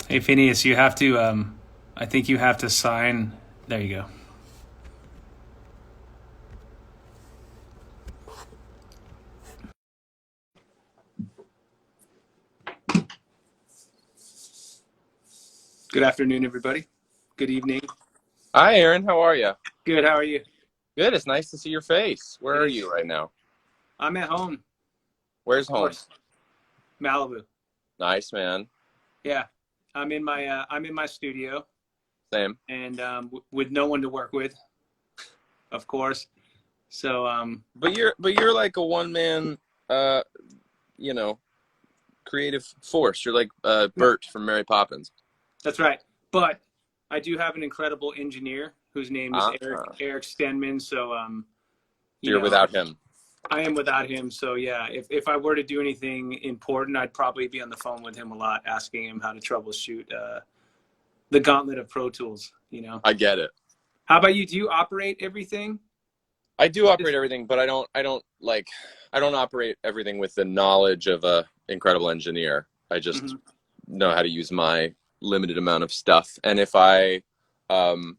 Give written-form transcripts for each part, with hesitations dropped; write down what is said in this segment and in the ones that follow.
Hey Phineas, you have to. I think you have to sign. There you go. Good afternoon, everybody. Good evening. Hi, Aaron. How are you? Good. How are you? Good. It's nice to see your face. Where It are is. you right now? I'm at home, Where's of home? course. Malibu. Nice, man. Yeah. I'm in my studio, Same. and with no one to work with, of course. So But you're like a one man, uh, you know, creative force. You're like no, Bert from Mary Poppins. that's right. But I do have an incredible engineer whose name is Ah, so Eric Stenman. So you you're know, without him. I am without him. So yeah, if I were to do anything important, I'd probably be on the phone with him a lot, asking him how to troubleshoot the gauntlet of Pro Tools. I get it. How about you? Do you operate everything? I do operate everything, but I don't operate everything with the knowledge of a incredible engineer. I just Hmm. know how to use my limited amount of stuff. And if I um,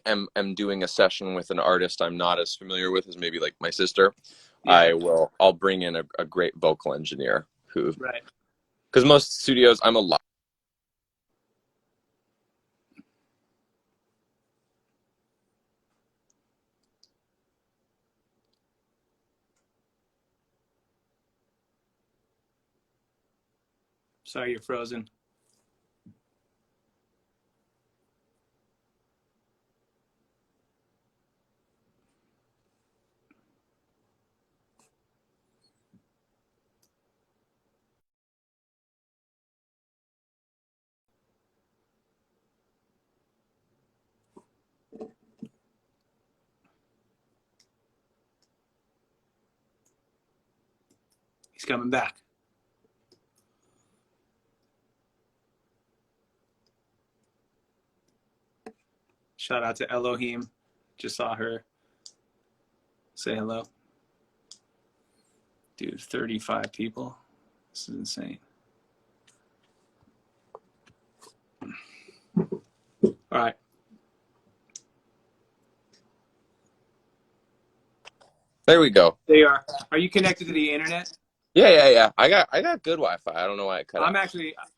am doing a session with an artist I'm not as familiar with as maybe like my sister, Yeah, I'll bring in a great vocal engineer who, right. because most studios I'm a lot. Sorry, you're frozen. He's coming back. Shout out to Elohim. Just saw her. Say hello. Dude, 35 people. This is insane. All right. There we go. There you are. Are you connected to the internet? Yeah. I got good Wi-Fi. I don't know why it cut out.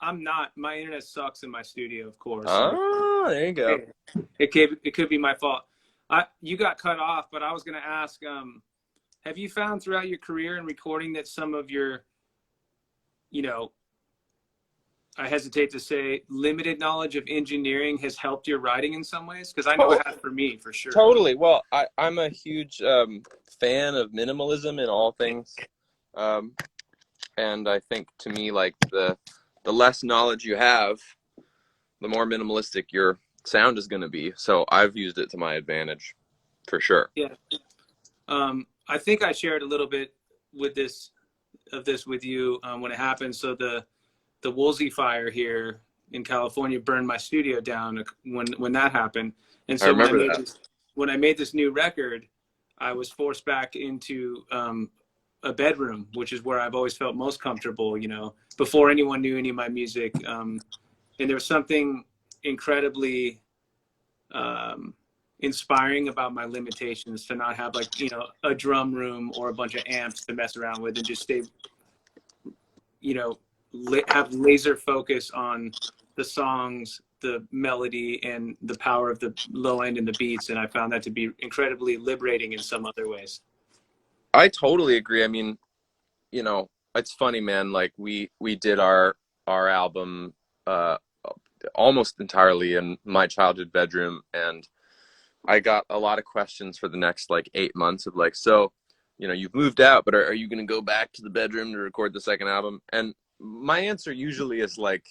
I'm not. My internet sucks in my studio, of course. So Oh, there you go. it could be my fault. You got cut off, but I was going to ask, have you found throughout your career in recording that some of your, you know, I hesitate to say limited knowledge of engineering has helped your writing in some ways? Because I know it To- has for me, for sure. Totally. Well, I'm a huge fan of minimalism in all things. Um, and I think to me, like the less knowledge you have, the more minimalistic your sound is going to be. So I've used it to my advantage for sure. Yeah. I think I shared a little bit with this with you when it happened. So the Woolsey fire here in California burned my studio down when that happened. And I so remember that. when I made this new record, I was forced back into a bedroom, which is where I've always felt most comfortable. Before anyone knew any of my music, and there was something incredibly um, inspiring about my limitations to not have like a drum room or a bunch of amps to mess around with and just stay you know have laser focus on the songs, the melody, and the power of the low end and the beats. And I found that to be incredibly liberating in some other ways. I totally agree. I mean, it's funny, man. Like we did our album uh almost entirely in my childhood bedroom, and I got a lot of questions for the next like 8 months of like, so, you've moved out, but are you going to go back to the bedroom to record the second album? And my answer usually is like,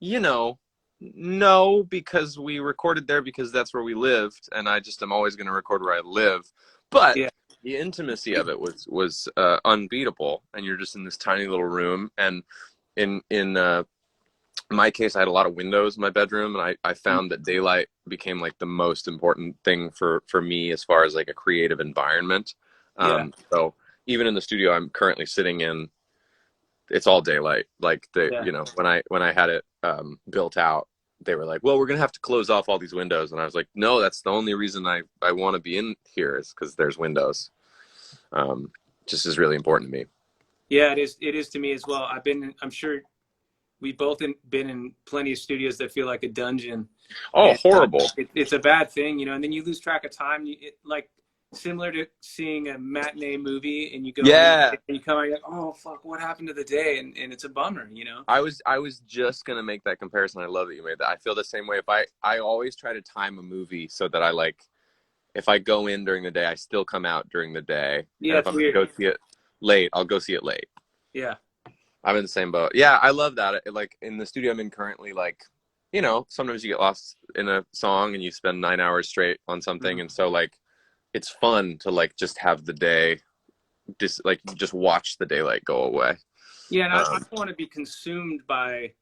you know, no, because we recorded there because that's where we lived, and I just am always going to record where I live. But Yeah. the intimacy of it was unbeatable. And you're just in this tiny little room. And in my case, I had a lot of windows in my bedroom, and I found that daylight became like the most important thing for me as far as like a creative environment. Yeah. So even in the studio I'm currently sitting in, it's all daylight. Like Yeah. you know, when I had it built out, they were like, well, we're gonna have to close off all these windows, and I was like, no, that's the only reason I want to be in here is because there's windows. Just is really important to me. Yeah, it is to me as well. I'm sure we've both been in plenty of studios that feel like a dungeon, Oh, and horrible. it's a bad thing, you know. And then you lose track of time. Like similar to seeing a matinee movie, and you go in Yeah, and you come out, you're like, oh fuck, what happened to the day? And it's a bummer, you know. I was just gonna make that comparison. I love that you made that. I feel the same way. If I always try to time a movie so that I like, if I go in during the day, I still come out during the day. Yeah, And if it's I'm gonna weird. go see it late, I'll go see it late. Yeah. I'm in the same boat. Yeah, I love that. Like in the studio I'm in currently, like, you know, sometimes you get lost in a song and you spend 9 hours straight on something, Mhm. and so like it's fun to like just have the day, just watch the daylight go away. Yeah, and I Um, don't want to be consumed by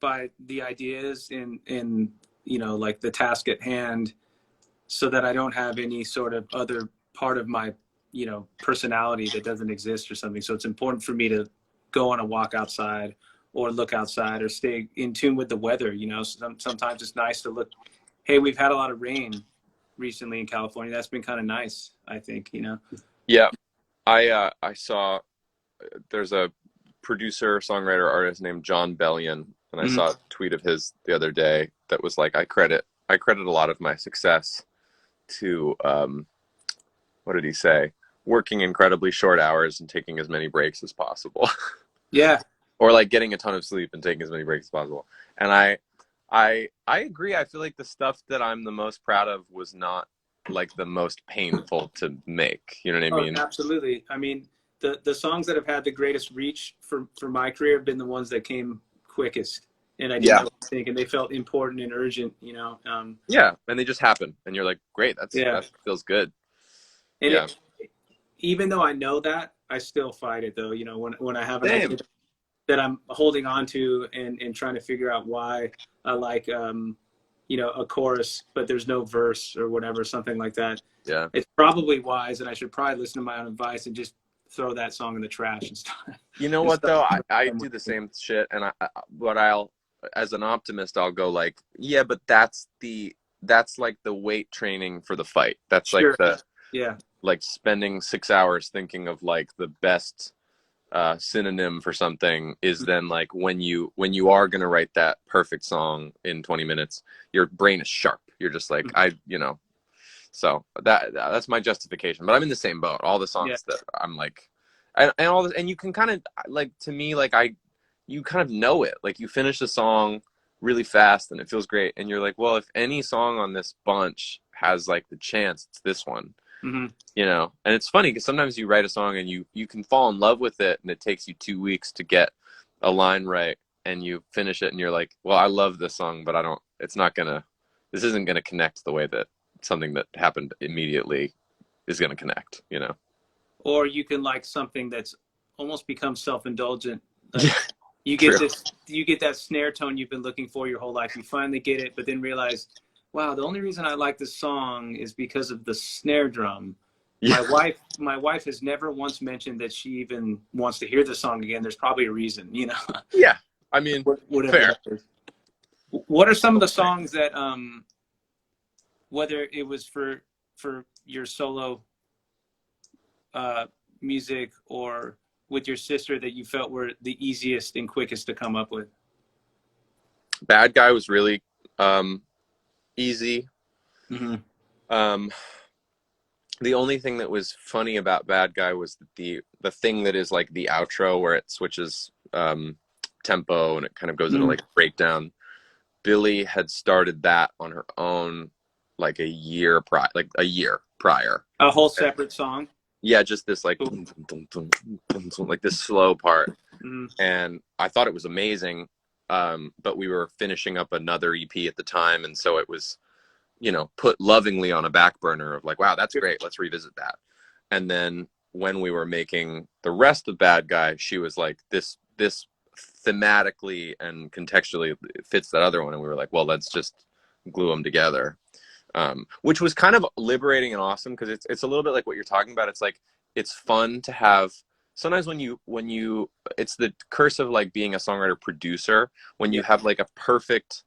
the ideas in you know, like the task at hand, so that I don't have any sort of other part of my, you know, personality that doesn't exist or something. So it's important for me to go on a walk outside or look outside or stay in tune with the weather. You know, sometimes it's nice to look. Hey, we've had a lot of rain recently in California. That's been kind of nice, I think. You know. yeah, I saw there's a producer, songwriter, artist named John Bellion, and I Hmm. saw a tweet of his the other day that was like, I credit a lot of my success to what did he say? Working incredibly short hours and taking as many breaks as possible. Yeah. Or like getting a ton of sleep and taking as many breaks as possible. And I agree. I feel like the stuff that I'm the most proud of was not like the most painful to make. You know what I Oh, mean? absolutely. I mean, the songs that have had the greatest reach for my career have been the ones that came quickest, and I didn't Yeah. know what to think, and they felt important and urgent. You know. Yeah. And they just happen. And you're like, great, Yeah. that feels good. And Yeah. even though I know that, I still fight it though. You know, when I have an Same. idea that I'm holding on to and trying to figure out why I like you know, a chorus, but there's no verse or whatever, something like that. Yeah. It's probably wise, and I should probably listen to my own advice and just throw that song in the trash and stuff. You know And what stuff. though? I do the same shit, and but I'll, as an optimist, I'll go like, yeah, but that's like the weight training for the fight. That's like Sure. the Yeah. like spending 6 hours thinking of like the best synonym for something is then like when you are gonna write that perfect song in 20 minutes, your brain is sharp. You're just like you know. So that's my justification. But I'm in the same boat. All the Yeah. songs that I'm like, and all this, and you can kind of like, to me, like you kind of know it. Like you finish a song really fast and it feels great, and you're like, well, if any song on this bunch has like the chance, it's this one. Mm-hmm. You know. And it's funny because sometimes you write a song and you can fall in love with it, and it takes you 2 weeks to get a line right, and you finish it and you're like, well, I love this song, but I don't. This isn't gonna connect the way that something that happened immediately is gonna connect. You know. Or you can like something that's almost become self-indulgent. Like Yeah. you get True. this, you get that snare tone you've been looking for your whole life. You finally get it, but then realize, wow, the only reason I like this song is because of the snare drum. Yeah. My wife has never once mentioned that she even wants to hear the song again. There's probably a reason, you know. Yeah. I mean, Whatever fair. that is. What are some of the songs that, whether it was for your solo music or with your sister, that you felt were the easiest and quickest to come up with? Bad Guy was really easy. Mm-hmm. Um, the only thing that was funny about Bad Guy was the thing that is like the outro where it switches tempo and it kind of goes into like a breakdown. Billy had started that on her own like a year prior. A whole separate song. Yeah, just this like Cool. like this slow part. Mm-hmm. And I thought it was amazing. But we were finishing up another EP at the time, and so it was, you know, put lovingly on a back burner of like, wow, that's great, let's revisit that. And then when we were making the rest of Bad Guy, she was like, this thematically and contextually fits that other one. And we were like, well, let's just glue them together. Which was kind of liberating and awesome, because it's a little bit like what you're talking about. It's like, it's fun to have, sometimes when you it's the curse of like being a songwriter producer, when you have like a perfect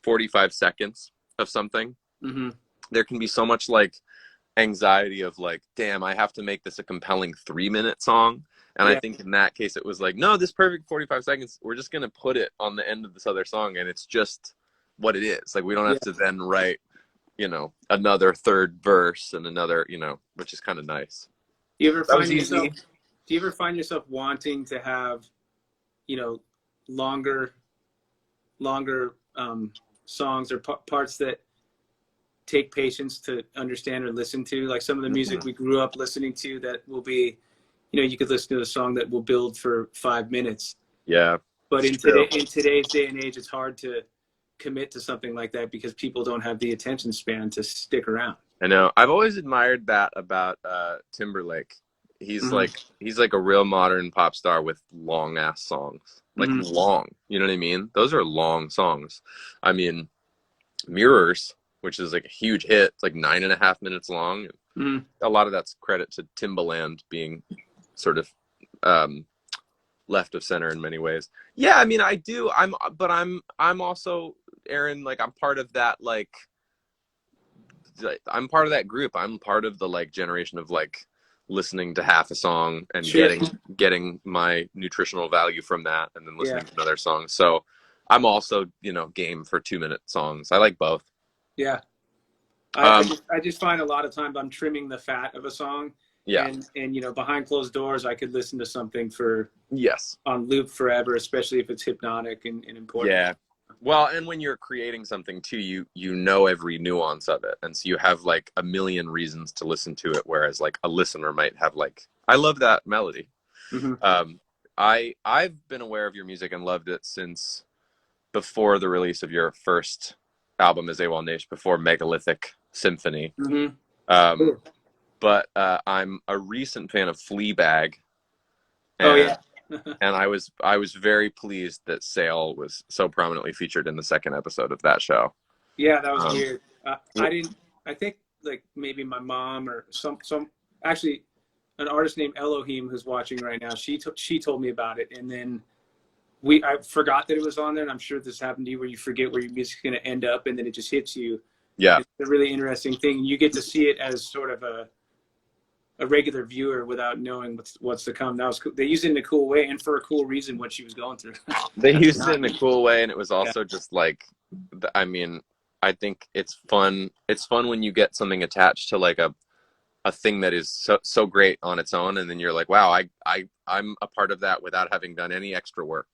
45 seconds of something, Mm-hmm. there can be so much like anxiety of like, damn, I have to make this a compelling 3-minute song. And I think in that case it was like, no, this perfect 45 seconds, we're just gonna put it on the end of this other song, and it's just what it is. Like, we don't have to then write, another third verse and another, which is kind of nice. You ever That find was yourself? easy. Do you ever find yourself wanting to have, longer, songs or parts that take patience to understand or listen to? Like some of the music we grew up listening to that will be, you could listen to a song that will build for 5 minutes. Yeah. But in true. today's day and age, it's hard to commit to something like that because people don't have the attention span to stick around. I know. I've always admired that about Timberlake. He's like a real modern pop star with long ass songs. Like long. You know what I mean? Those are long songs. I mean, Mirrors, which is like a huge hit, it's like 9.5 minutes long. A lot of that's credit to Timbaland being sort of left of center in many ways. Yeah, I mean, I do. I'm also, Aaron, like, I'm part of that, like, I'm part of that group. I'm part of the like generation of like listening to half a song and getting my nutritional value from that, and then listening to another song. So I'm also, game for 2-minute songs. I like both. Yeah. I just find a lot of times I'm trimming the fat of a song. Yeah. And behind closed doors, I could listen to something on loop forever, especially if it's hypnotic and important. Yeah. Well, and when you're creating something too, you know every nuance of it. And so you have like a million reasons to listen to it. Whereas like a listener might have like, I love that melody. I've been aware of your music and loved it since before the release of your first album as Awolnation, before Megalithic Symphony. But I'm a recent fan of Fleabag. And, and I was very pleased that Sale was so prominently featured in the second episode of that show. Yeah, that was weird. I think like maybe my mom or some actually an artist named Elohim who's watching right now. She told me about it, and then I forgot that it was on there. And I'm sure this happened to you, where you forget where your music's going to end up, and then it just hits you. Yeah, it's a really interesting thing. You get to see it as sort of a regular viewer without knowing what's to come. That was cool. They used it in a cool way and for a cool reason, what she was going through. They used it in a cool way, and it was also just like, I mean, I think it's fun. It's fun when you get something attached to like a thing that is so great on its own, and then you're like, wow, I'm a part of that without having done any extra work.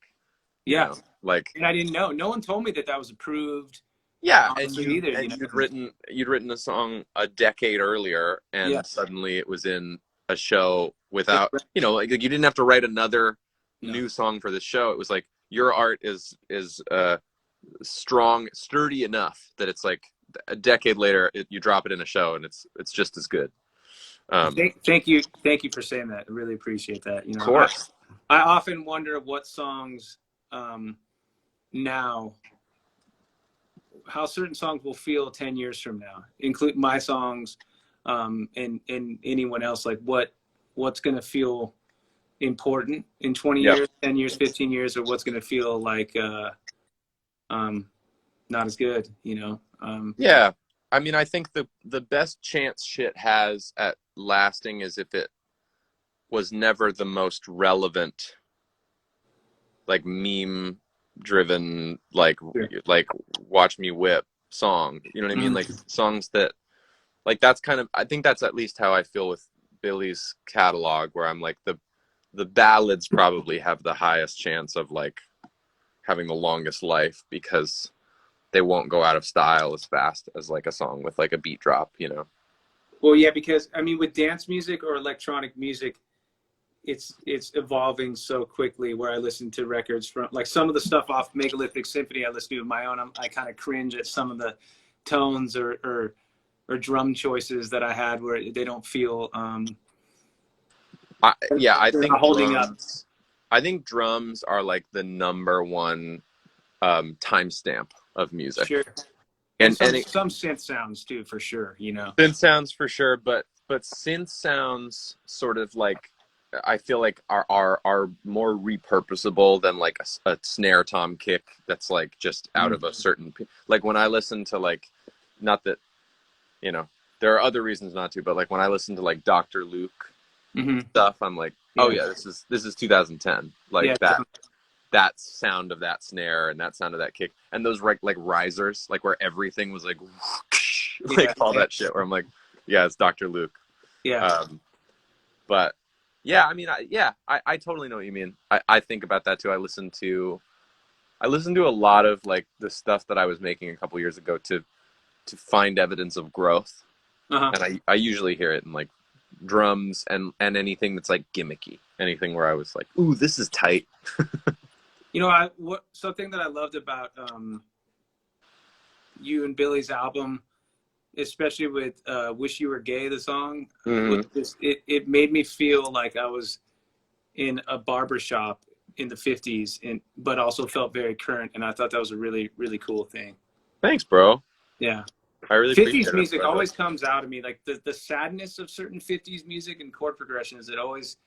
Yeah, like, and I didn't know. No one told me that was approved. Yeah, and you'd written a song a decade earlier, and suddenly it was in a show without, like you didn't have to write another new song for this show. It was like your art is strong, sturdy enough that it's like a decade later you drop it in a show and it's just as good. Thank you for saying that. I really appreciate that. Of course. I often wonder what songs now, how certain songs will feel 10 years from now, include my songs, and anyone else, like what's going to feel important in 20 years, 10 years, 15 years, or what's going to feel like not as good, Yeah. I mean, I think the best chance shit has at lasting is if it was never the most relevant, like meme driven, like watch me whip song, you know what I mean? Like songs that, like, that's kind of, I think that's at least how I feel with Billy's catalog, where I'm like, the ballads probably have the highest chance of like having the longest life because they won't go out of style as fast as like a song with like a beat drop, Well, yeah, because I mean, with dance music or electronic music, it's evolving so quickly. Where I listen to records from, like, some of the stuff off Megalithic Symphony I listen to of my own, I kind of cringe at some of the tones or drum choices that I had, where they don't feel Yeah, I They're think not holding up. drums. I think drums are like the number one timestamp of music, Sure. And and some synth sounds too, for sure, you know. synth sounds for sure, but synth sounds sort of like I feel like are more repurposable than like a snare tom kick that's like just out of a certain like when I listen to like not that you know there are other reasons not to, but like when I listen to like Dr. Luke Mm-hmm. stuff, I'm like, oh Yeah. yeah, this is 2010, like Yeah. that sound of that snare and that sound of that kick and those like risers, like where everything was like like Yeah. all Yeah. that shit. Where I'm like, yeah, it's Dr. Luke. Yeah. But yeah, I mean, I totally know what you mean. I think about that too. I listened to a lot of like the stuff that I was making a couple years ago to find evidence of growth, Uh-huh. and I usually hear it in like drums and anything that's like gimmicky, anything where I was like, ooh, this is tight. You know, something that I loved about you and Billy's album, especially with "Wish You Were Gay," the song, was Mm-hmm. just, it made me feel like I was in a barber shop in the '50s, and but also felt very current, and I thought that was a really really cool thing. Thanks, bro. Yeah. I really appreciate 50s it, music brother. always comes out of me, like the sadness of certain 50s music and chord progressions. It always,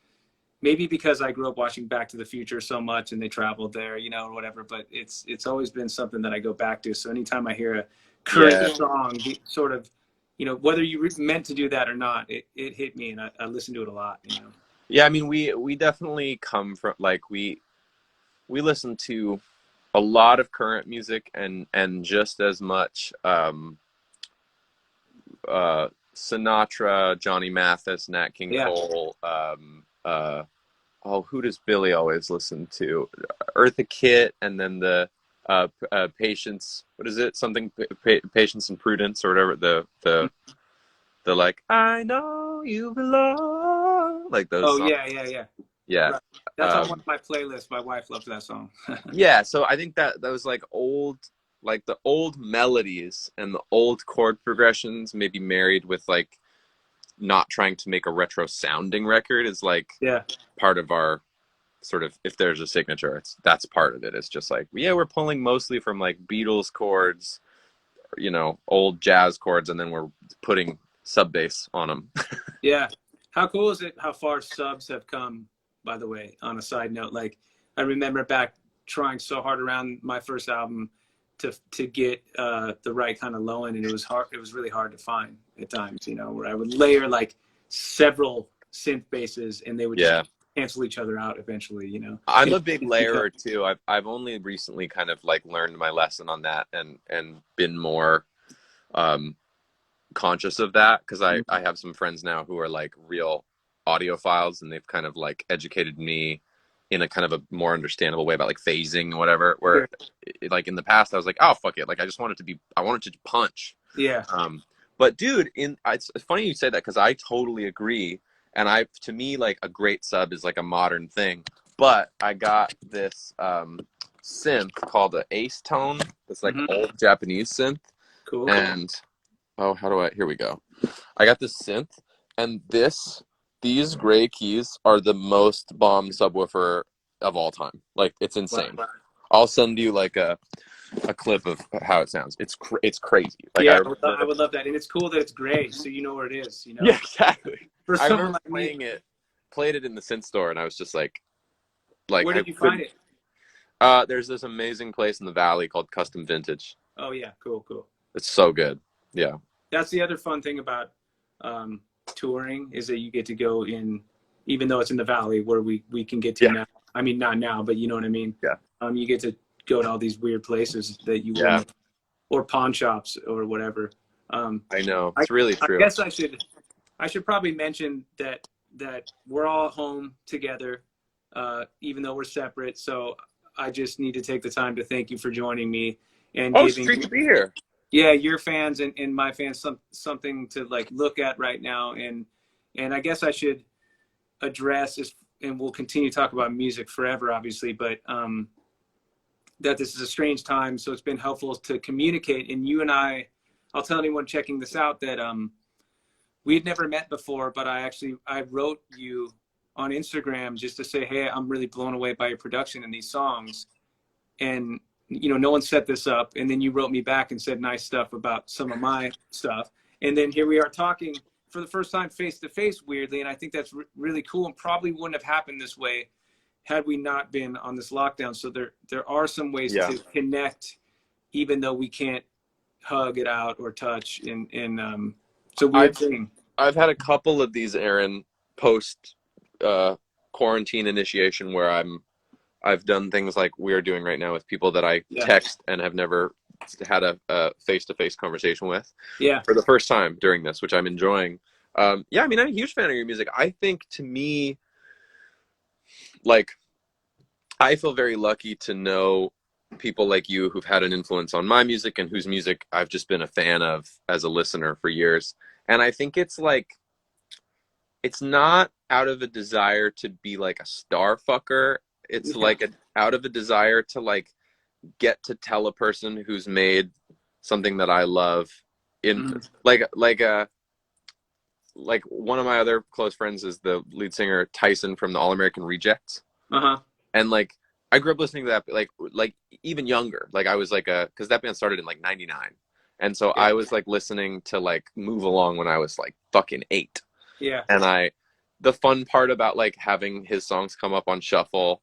maybe because I grew up watching Back to the Future so much and they traveled there, you know, or whatever. But it's always been something that I go back to. So anytime I hear a current Yeah, song, sort of, you know, whether you meant to do that or not, it hit me, and I listen to it a lot. You know. yeah. I mean, we definitely come from like we listen to a lot of current music and just as much Sinatra, Johnny Mathis, Nat King Yeah. Cole. Oh, who does Billy always listen to? Eartha Kitt, and then the Patience. What is it? Something Patience and Prudence or whatever. The like I know you belong. Like those Oh songs. yeah, yeah, yeah. Yeah. Right. That's on one Um, of my playlists. My wife loves that song. yeah. So I think that those like like the old melodies and the old chord progressions, maybe married with like not trying to make a retro sounding record, is like Yeah. part of our sort of, if there's a signature, that's part of it. It's just like, yeah, we're pulling mostly from like Beatles chords, you know, old jazz chords, and then we're putting sub bass on them. Yeah. How cool is it how far subs have come, by the way, on a side note? Like, I remember back trying so hard around my first album to get the right kind of low end, and it was hard. It was really hard to find at times, you know, where I would layer like several synth basses and they would just Yeah. cancel each other out eventually, you know. I'm And a big it's because, layerer too. I've only recently kind of like learned my lesson on that and been more um conscious of that, because I have some friends now who are like real audiophiles, and they've kind of like educated me in a kind of a more understandable way about like phasing and whatever, where sure. like in the past I was like, oh fuck it, like I wanted to punch. Yeah. But dude, it's funny you say that, because I totally agree. And to me, like a great sub is like a modern thing. But I got this synth called the Ace Tone. It's like Mm-hmm. old Japanese synth. Cool. And oh, here we go. I got this synth, and these gray keys are the most bomb subwoofer of all time. Like, it's insane. Wow. I'll send you like a clip of how it sounds. It's crazy. Like, I Yeah, I remember. would love that. And it's cool that it's gray, so you know where it is, you Yeah, know. exactly. For I someone remember like me, played it in the synth store, and I was just like where I did you find couldn't. it? There's this amazing place in the valley called Custom Vintage. Oh yeah, cool, cool. It's so good. Yeah. That's the other fun thing about um, touring, is that you get to go in, even though it's in the valley where we can get to Yeah. now. I mean, not now, but you know what I mean. Yeah. You get to go to all these weird places that you Yeah. wouldn't, or pawn shops or whatever. I know. I, It's really I true. guess I should probably mention that we're all at home together, even though we're separate. So I just need to take the time to thank you for joining me and Oh, it's a giving, treat to be here. yeah, your fans and my fans something to like look at right now. And I guess I should address this, and we'll continue to talk about music forever, obviously, but that this is a strange time, so it's been helpful to communicate. And you and I'll tell anyone checking this out that we had never met before, but I wrote you on Instagram just to say, hey, I'm really blown away by your production in these songs. And, you know, no one set this up. And then you wrote me back and said nice stuff about some of my stuff. And then here we are talking for the first time face to face, weirdly. And I think that's really cool, and probably wouldn't have happened this way had we not been on this lockdown. So there are some ways Yeah. to connect, even though we can't hug it out or touch. And it's a weird thing. I've had a couple of these, Aaron, post quarantine initiation where I've done things like we're doing right now with people that I text and have never had a face-to-face conversation with for the first time during this, which I'm enjoying. Yeah, I mean, I'm a huge fan of your music. I think, to me, like, I feel very lucky to know people like you who've had an influence on my music and whose music I've just been a fan of as a listener for years. And I think it's like, it's not out of a desire to be like a star fucker. It's like out of a desire to like get to tell a person who's made something that I love in like one of my other close friends is the lead singer Tyson from the All American Rejects. And like, I grew up listening to that, like even younger. Like I was like cause that band started in like 99. And so I was like listening to like Move Along when I was like fucking 8. Yeah. And the fun part about like having his songs come up on shuffle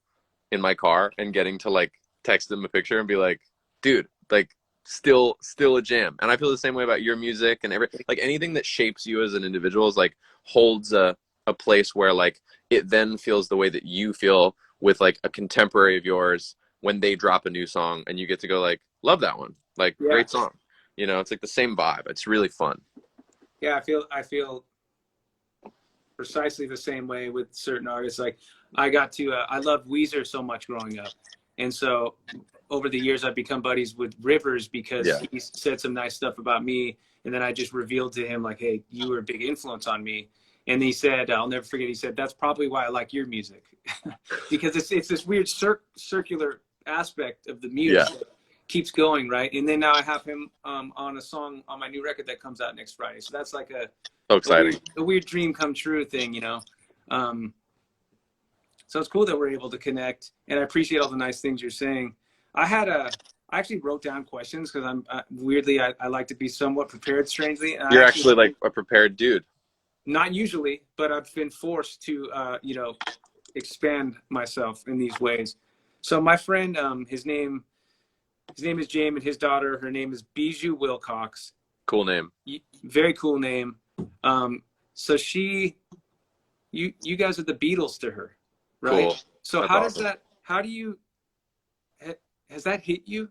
in my car and getting to like text him a picture and be like, dude, like still a jam. And I feel the same way about your music and like anything that shapes you as an individual is like holds a place where like it then feels the way that you feel with like a contemporary of yours when they drop a new song and you get to go like, love that one. Like great song. You know, it's like the same vibe. It's really fun. Yeah, I feel precisely the same way with certain artists. Like I loved Weezer so much growing up. And so over the years, I've become buddies with Rivers because he said some nice stuff about me. And then I just revealed to him like, hey, you were a big influence on me. And he said, I'll never forget, he said, that's probably why I like your music. Because it's this weird circular aspect of the music that keeps going, right? And then now I have him on a song on my new record that comes out next Friday. So that's like a weird dream come true thing, you know? So it's cool that we're able to connect, and I appreciate all the nice things you're saying. I actually wrote down questions because I'm weirdly, I like to be somewhat prepared, strangely. And you're actually like a prepared dude. Not usually, but I've been forced to, expand myself in these ways. So my friend, his name is James, and his daughter, her name is Bijou Wilcox. Cool name. Very cool name. So you guys are the Beatles to her, right? Cool. So That's awesome. Has that hit you?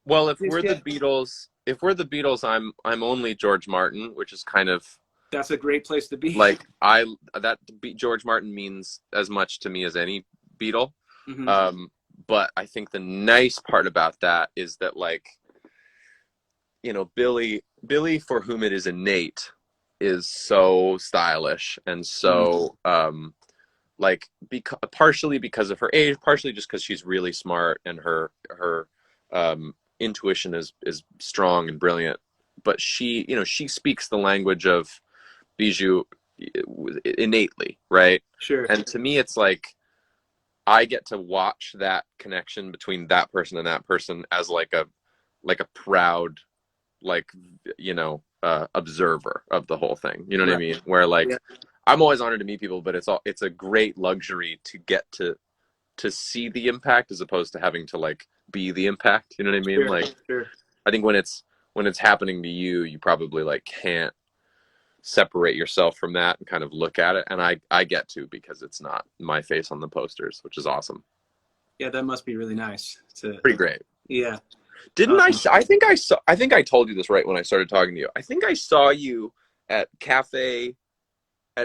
Well, if we're the Beatles, I'm only George Martin, which is kind of, that's a great place to be. Like George Martin means as much to me as any Beatle. But I think the nice part about that is that, like, you know, Billy, for whom it is innate, is so stylish and so partially because of her age, partially just because she's really smart and her intuition is strong and brilliant. But she speaks the language of Bijou innately, right? Sure. And to me, it's like I get to watch that connection between that person and that person as like a proud, like, you know, observer of the whole thing. You know what I mean? Where like I'm always honored to meet people, but it's a great luxury to get to see the impact as opposed to having to like be the impact. You know what I mean? I think when it's happening to you, you probably like can't separate yourself from that and kind of look at it. And I get to, because it's not my face on the posters, which is awesome. Yeah, that must be really nice. Pretty great. Yeah. I think I told you this right when I started talking to you. I think I saw you at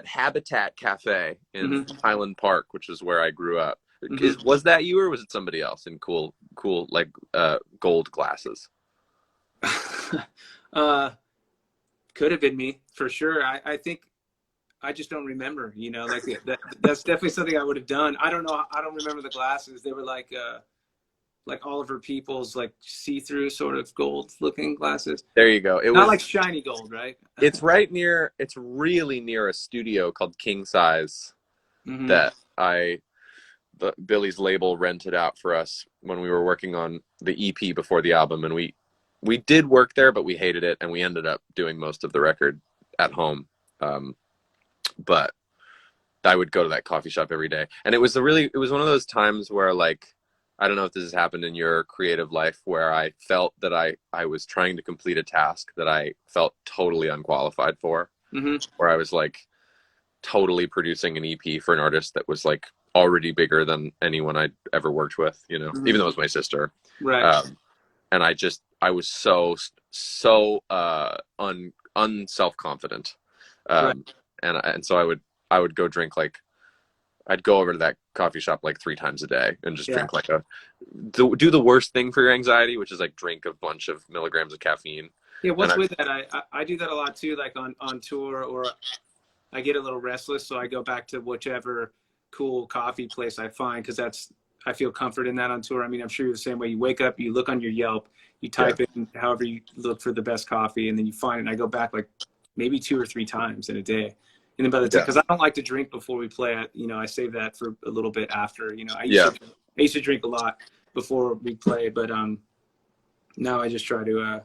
Habitat Cafe in Highland Park, which is where I grew up. Was that you, or was it somebody else in cool like gold glasses? Could have been me for sure. I think I just don't remember, you know, like that's definitely something I would have done. I don't know. I don't remember the glasses. They were like Oliver Peoples, like see-through sort of gold looking glasses. There you go. Not like shiny gold, right? It's really near a studio called King Size. Mm-hmm. that Billy's label rented out for us when we were working on the EP before the album, and we did work there, but we hated it, and we ended up doing most of the record at home. But I would go to that coffee shop every day, and it was one of those times where, like, I don't know if this has happened in your creative life, where I felt that I was trying to complete a task that I felt totally unqualified for, Mm-hmm. where I was like totally producing an EP for an artist that was like already bigger than anyone I'd ever worked with, you know, Mm-hmm. even though it was my sister. Right. And I was so unself confident. Right. And so I would go drink, like, I'd go over to that coffee shop like 3 times a day and just Yeah. drink like do the worst thing for your anxiety, which is like drink a bunch of milligrams of caffeine. Yeah. And What's with that? I do that a lot too, like on tour, or I get a little restless, so I go back to whichever cool coffee place I find, because I feel comfort in that on tour. I mean, I'm sure you're the same way. You wake up, you look on your Yelp, you yeah, type in however you look for the best coffee, and then you find it. And I go back like maybe 2 or 3 times in a day. And then by the time, yeah, because I don't like to drink before we play it, I save that for a little bit after. yeah. I used to drink a lot before we play, but now I just try to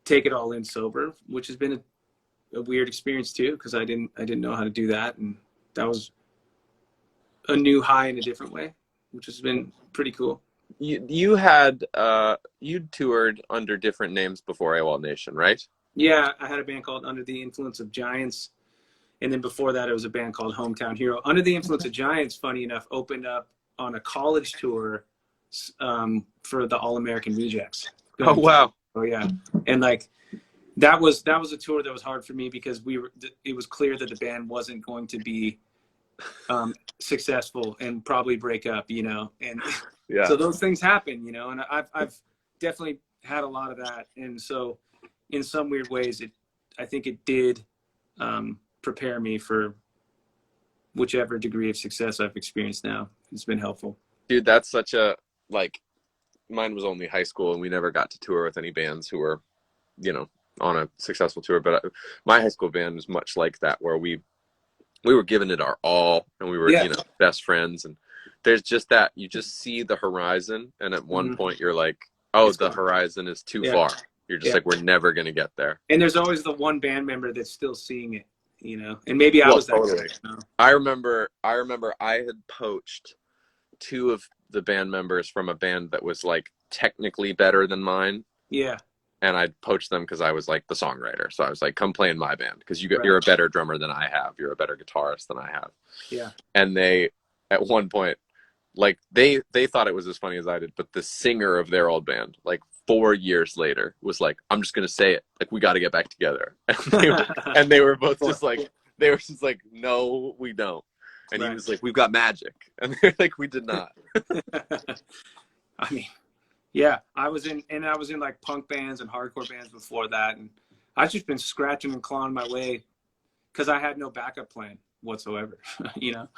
take it all in sober, which has been a weird experience too, because I didn't know how to do that, and that was a new high in a different way, which has been pretty cool. You toured under different names before Awolnation, right? Yeah, I had a band called Under the Influence of Giants, and then before that, it was a band called Hometown Hero. Under the Influence of Giants, funny enough, opened up on a college tour for the All American Rejects. Oh wow. Oh yeah, and like that was a tour that was hard for me, because it was clear that the band wasn't going to be successful and probably break up, and Yeah. so those things happen, and I've definitely had a lot of that, and so in some weird ways, I think it did prepare me for whichever degree of success I've experienced now. It's been helpful. Dude, that's such a, like, mine was only high school, and we never got to tour with any bands who were, you know, on a successful tour. But my high school band was much like that, where we were giving it our all, and we were, Yeah. best friends. And there's just that, you just see the horizon, and at one Mhm. point you're like, oh, It's the gone. horizon is too Yeah. far. You're just Yeah. like, we're never gonna get there. And there's always the one band member that's still seeing it, and maybe I Well, was that totally. guy. I remember I had poached 2 of the band members from a band that was like technically better than mine, Yeah. and I'd poached them because I was like the songwriter. So I was like, come play in my band, because Right. you're a better drummer than I have. You're a better guitarist than I have. Yeah. And they, at one point, like, they thought it was as funny as I did, but the singer of their old band, like 4 years later, was like, I'm just gonna say it, like, we got to get back together. And they were both just like, no, we don't. And Right. he was like, we've got magic. And they're like, we did not. I mean, yeah, I was in like punk bands and hardcore bands before that, and I've just been scratching and clawing my way because I had no backup plan whatsoever. And,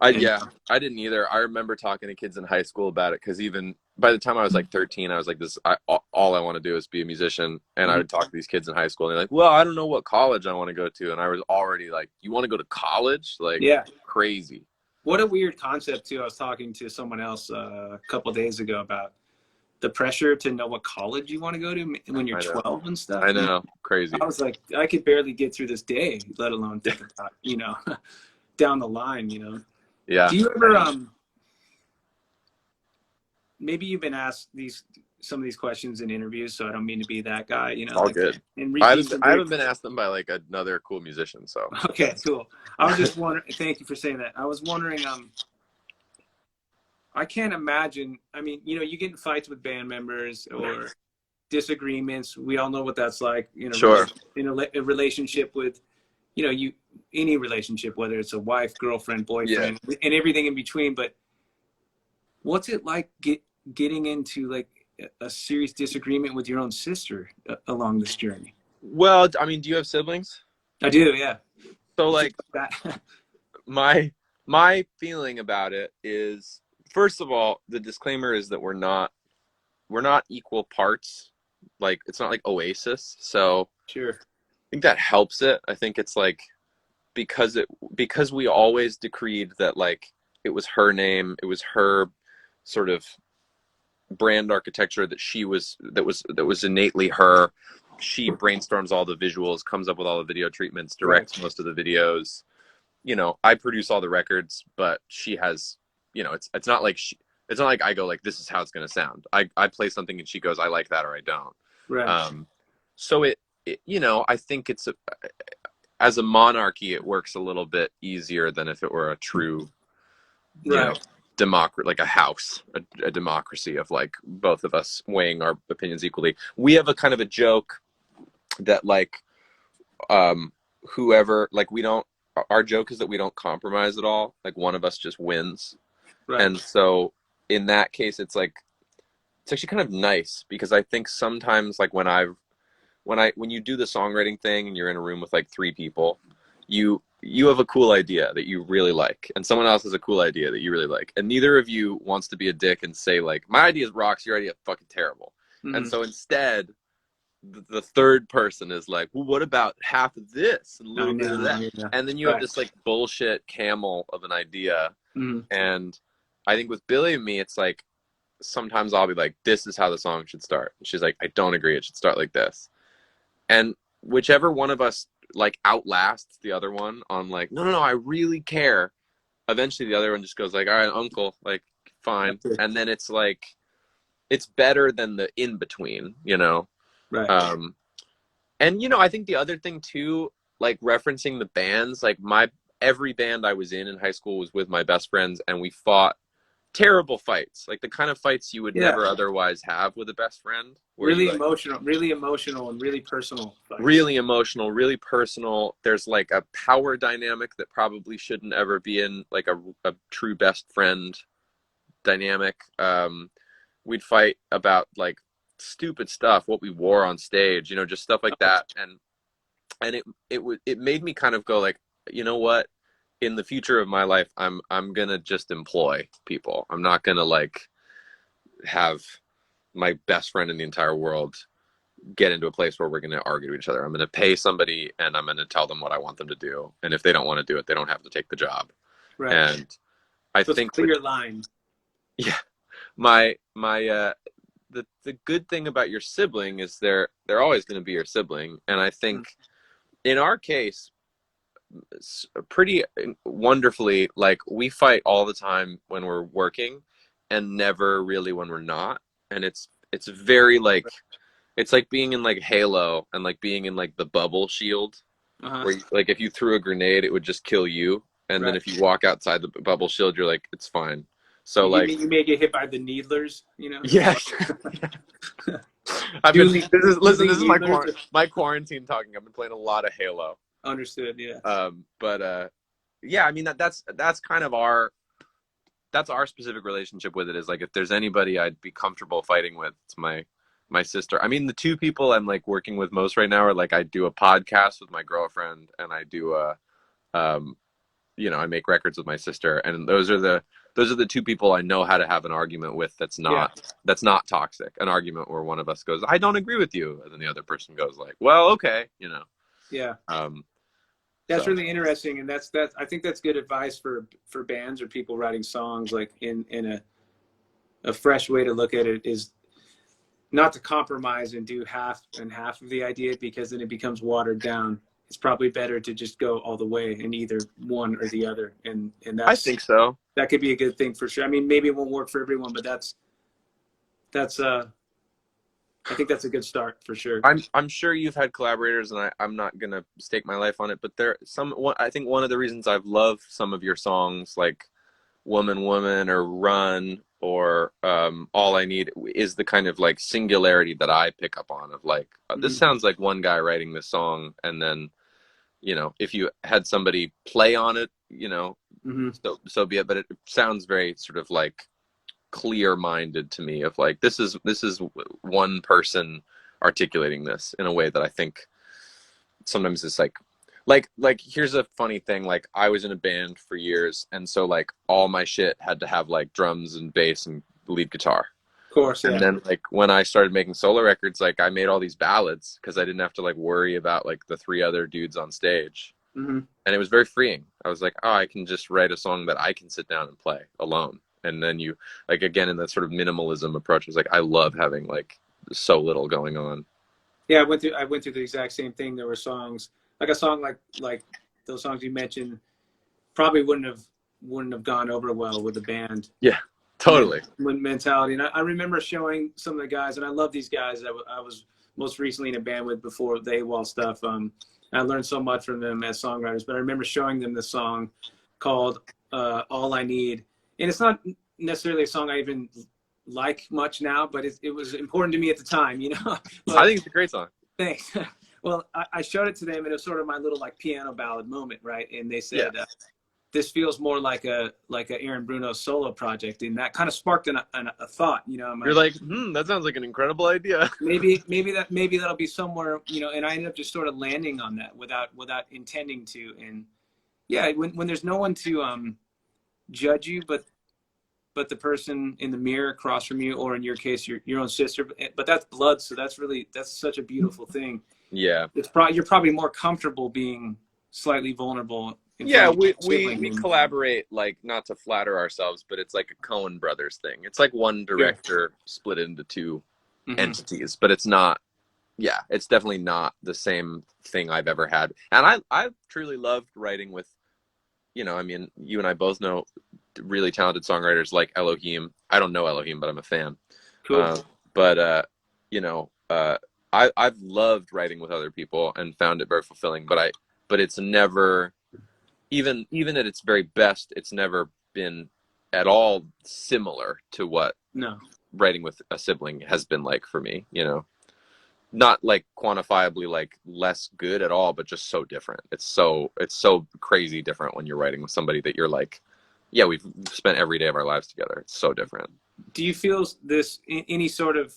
I didn't either. I remember talking to kids in high school about it, because even by the time I was like 13, I was like, all I want to do is be a musician. And I would talk to these kids in high school, and they're like, well, I don't know what college I want to go to. And I was already like, you want to go to college? Like, yeah, crazy. what a weird concept too. I was talking to someone else a couple of days ago about the pressure to know what college you want to go to when you're 12 and stuff. I know, crazy. I was like, I could barely get through this day, let alone think about, down the line, Yeah. Do you ever, maybe you've been asked some of these questions in interviews, so I don't mean to be that guy, All like, good. And I haven't been asked them by like another cool musician, so. Okay, cool. I was just wondering, thank you for saying that. I was wondering, I can't imagine, I mean, you get in fights with band members or disagreements. We all know what that's like, Sure. In a relationship with, any relationship, whether it's a wife, girlfriend, boyfriend, and everything in between. But what's it like getting into like a serious disagreement with your own sister along this journey? Well, I mean, do you have siblings? I do, yeah. So like that. my feeling about it is, first of all, the disclaimer is that we're not equal parts. Like, it's not like Oasis. So Sure. I think that helps it. I think it's like, because we always decreed that like it was her name, it was her sort of brand architecture that was innately her. She brainstorms all the visuals, comes up with all the video treatments, directs most of the videos. You know, I produce all the records, but she has, you know, it's not like it's not like I go like, this is how it's going to sound. I play something and she goes, I like that or I don't. Right. So you know, I think as a monarchy, it works a little bit easier than if it were a true, you know, democracy, like a house, a democracy of like both of us weighing our opinions equally. We have a kind of a joke that like, whoever, like our joke is that we don't compromise at all. Like one of us just wins. Right. And so in that case, it's like, it's actually kind of nice because I think sometimes like when you do the songwriting thing and you're in a room with like 3 people, you have a cool idea that you really like, and someone else has a cool idea that you really like, and neither of you wants to be a dick and say like, my idea rocks, your idea is fucking terrible. Mm-hmm. And so instead, the third person is like, well, what about half of this and a little bit of that? Yeah. And then you have this like bullshit camel of an idea. Mm-hmm. And I think with Billy and me, it's like, sometimes I'll be like, this is how the song should start. And she's like, I don't agree. It should start like this. And whichever one of us like outlasts the other one on like, no, I really care. Eventually the other one just goes like, all right, uncle, like, fine. And then it's like, it's better than the in between, you know? Right. And you know, I think the other thing too, like referencing the bands, like every band I was in high school was with my best friends, and we fought terrible fights, like the kind of fights you would never otherwise have with a best friend. Really emotional and really personal fights. Really emotional, really personal. There's like a power dynamic that probably shouldn't ever be in like a true best friend dynamic. We'd fight about like stupid stuff, what we wore on stage, you know, just stuff like that. And it made me kind of go like, you know what? In the future of my life, I'm gonna just employ people. I'm not gonna like have my best friend in the entire world get into a place where we're gonna argue with each other. I'm gonna pay somebody and I'm gonna tell them what I want them to do. And if they don't want to do it, they don't have to take the job. Right. And I think clear line. Yeah, the good thing about your sibling is they're always gonna be your sibling. And I think in our case, pretty wonderfully, like we fight all the time when we're working and never really when we're not. And it's very like, it's like being in like Halo and like being in like the bubble shield, where like if you threw a grenade it would just kill you, and then if you walk outside the bubble shield you're like, it's fine. So you may get hit by the needlers, you know. Yeah. This is my quarantine talking. I've been playing a lot of Halo. Understood. Yeah. Yeah, I mean that's kind of that's our specific relationship with it, is like, if there's anybody I'd be comfortable fighting with, it's my sister. I mean, the 2 people I'm like working with most right now are like, I do a podcast with my girlfriend, and I do you know, I make records with my sister, and those are the 2 people I know how to have an argument with that's not toxic. An argument where one of us goes, I don't agree with you, and then the other person goes like, well, okay, you know. Yeah. That's really interesting, and that's I think that's good advice for bands or people writing songs. Like in a fresh way to look at it is not to compromise and do half of the idea, because then it becomes watered down. It's probably better to just go all the way in either one or the other, and that's, I think so. That could be a good thing for sure. I mean, maybe it won't work for everyone, but that's I think that's a good start for sure. I'm sure you've had collaborators, and I'm not gonna stake my life on it, but I think one of the reasons I've loved some of your songs, like Woman Woman or Run or All I Need, is the kind of like singularity that I pick up on, of like, this sounds like one guy writing this song, and then, you know, if you had somebody play on it, you know, so be it. But it sounds very sort of like clear-minded to me, of like, this is one person articulating this in a way that I think sometimes it's like here's a funny thing. Like, I was in a band for years, and so like all my shit had to have like drums and bass and lead guitar. Of course, yeah. And then like when I started making solo records, like I made all these ballads because I didn't have to like worry about like the 3 other dudes on stage. Mm-hmm. And it was very freeing. I was like, oh, I can just write a song that I can sit down and play alone. And then you, like, again, in that sort of minimalism approach, it's like, I love having like so little going on. Yeah, I went through the exact same thing. There were songs like a song like those songs you mentioned probably wouldn't have gone over well with the band Yeah, totally. mentality. And I remember showing some of the guys, and I love these guys that I was most recently in a band with before the AWOL stuff. I learned so much from them as songwriters. But I remember showing them this song called "All I Need," and it's not necessarily a song I even like much now, but it was important to me at the time, you know. I But think it's a great song. thanks. Well, I showed it to them, and it was sort of my little like piano ballad moment, right? And they Yeah. said, "This feels more like a Aaron Bruno solo project," and that kind of sparked a thought. You know, I'm You're like, like, that sounds like an incredible idea. maybe that'll be somewhere, you know. And I ended up just sort of landing on that without intending to. And yeah, when there's no one to judge you, but the person in the mirror across from you, or in your case, your own sister. But that's blood, so that's such a beautiful thing. Yeah. You're probably more comfortable being slightly vulnerable in Yeah, front of your we sibling. collaborate, like, not to flatter ourselves, but it's like a Coen Brothers thing. It's like one director split into two entities, but it's not. Yeah, it's definitely not the same thing I've ever had. And I've truly loved writing with, I mean, you and I both know really talented songwriters like Elohim. I don't know Elohim, but I'm a fan. Cool. But you know, I've loved writing with other people and found it very fulfilling. But it's never, even at its very best, it's never been at all similar to what No. writing with a sibling has been like for me. Not like quantifiably like less good at all, but just so different. It's so crazy different when you're writing with somebody that you're like, yeah, we've spent every day of our lives together. It's so different. Do you feel this any sort of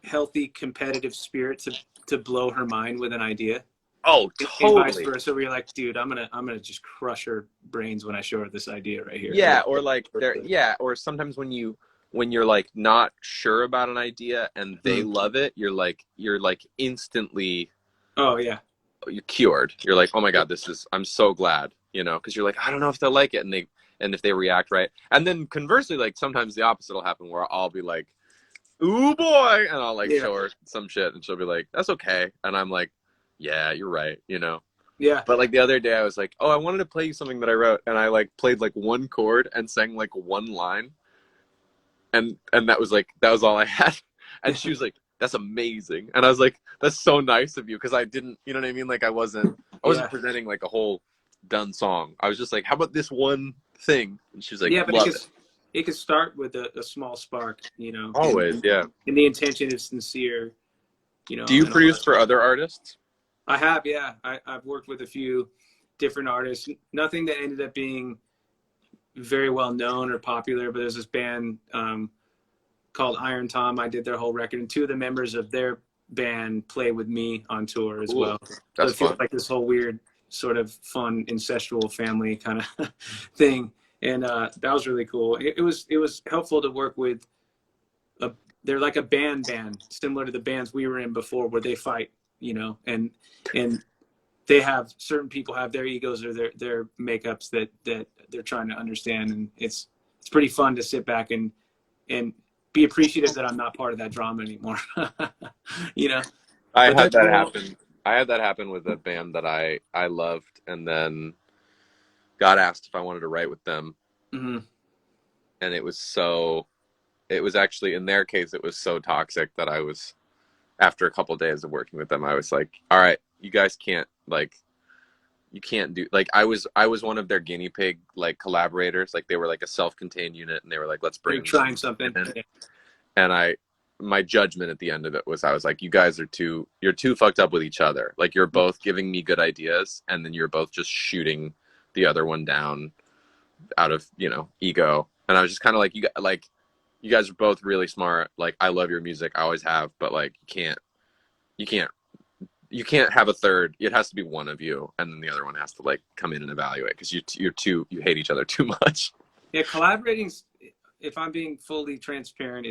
healthy competitive spirit to blow her mind with an idea? Oh, And vice totally. versa, where you're like, dude, I'm gonna just crush her brains when I show her this idea right here. Yeah, or like or sometimes when you're like not sure about an idea and they love it, you're like instantly, Oh yeah. you're cured. You're like, oh my God, I'm so glad, because you're like, I don't know if they'll like it, and if they react right. And then conversely, like sometimes the opposite will happen where I'll be like, ooh boy, and I'll like show her some shit and she'll be like, that's okay. And I'm like, yeah, you're right, Yeah. But like the other day I was like, oh, I wanted to play you something that I wrote, and I like played like one chord and sang like one line. And that was all I had. And she was like, that's amazing. And I was like, that's so nice of you, because I didn't, you know what I mean? Like I wasn't presenting like a whole done song. I was just like, how about this one thing? And she was like, Yeah, but love it. it could start with a small spark, Always, yeah. and the intention is sincere, Do you and produce for other artists? I have, yeah. I've worked with a few different artists. Nothing that ended up being very well known or popular, but there's this band called Iron Tom. I did their whole record, and two of the members of their band play with me on tour as well. That's so it feels fun. like this whole weird, sort of fun, incestual family kind of thing. And that was really cool. It was helpful to work with. They're like a band, similar to the bands we were in before, where they fight, and they have, certain people have their egos or their makeups that they're trying to understand, and it's pretty fun to sit back and be appreciative that I'm not part of that drama anymore. I But had that's that cool. happen. I had that happen with a band that I loved, and then got asked if I wanted to write with them. Mm-hmm. And it was actually, in their case, it was so toxic that I was, after a couple of days of working with them, I was like, all right, you guys can't, like, you can't do, like, I was one of their guinea pig, like, collaborators. Like, they were like a self-contained unit, and they were like, let's bring You're trying something. in. And my judgment at the end of it was, I was like, you guys you're too fucked up with each other. Like, you're both giving me good ideas, and then you're both just shooting the other one down out of, ego. And I was just kind of like, you guys are both really smart. Like, I love your music, I always have, but like, you can't have a third. It has to be one of you, and then the other one has to like come in and evaluate, because you hate each other too much. Yeah, collaborating, if I'm being fully transparent,